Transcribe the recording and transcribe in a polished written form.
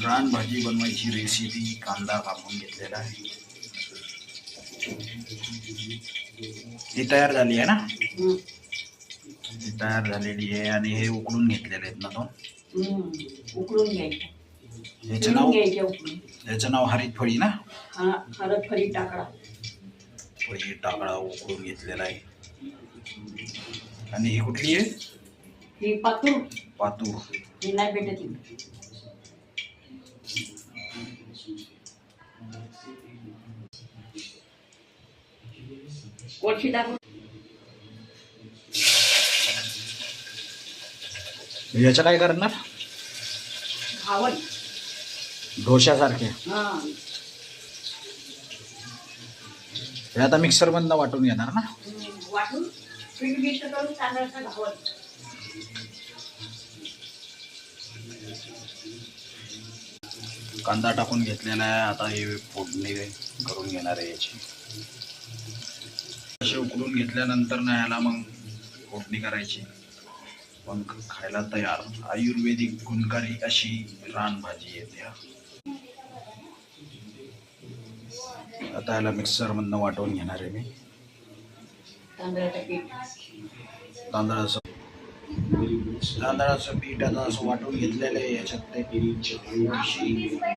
रान भाजी बनवायची रेसिपी. कांदा कापून घेतलेला आहे. ही तयार झाली आहे ना? ही तयार झालेली आहे आणि हे उकडून घेतलेले आहेत ना दोन. उकडून घ्यायचं. याचं नाव हरीत फळी ना? हा, हरद फळी टाकळा. फळी टाकळा उकडून घेतलेला आहे. आणि ही कुठली आहे? ही पातूर. पातूर. ही नाही भेटत. कोळशी टाकून याचं काय करणार? घावण. डोशासारखे. हा, हे आता मिक्सर मधनं वाटून घेणार ना? वाटून पीठ मिक्स करून तांदळाचं घावण. कांदा टाकून घेतलेला आहे. आता हे फोडणी करून घेणार आहे याची. असे उकडून घेतल्यानंतर ना याला मग फोडणी करायची. पण खायला तयार आयुर्वेदिक गुणकारी अशी रानभाजी येते. आता याला मिक्सर मधनं वाटून घेणार आहे मी. तांदळाचं पीठ आता असं वाटून घेतलेलं आहे. याच्यात ते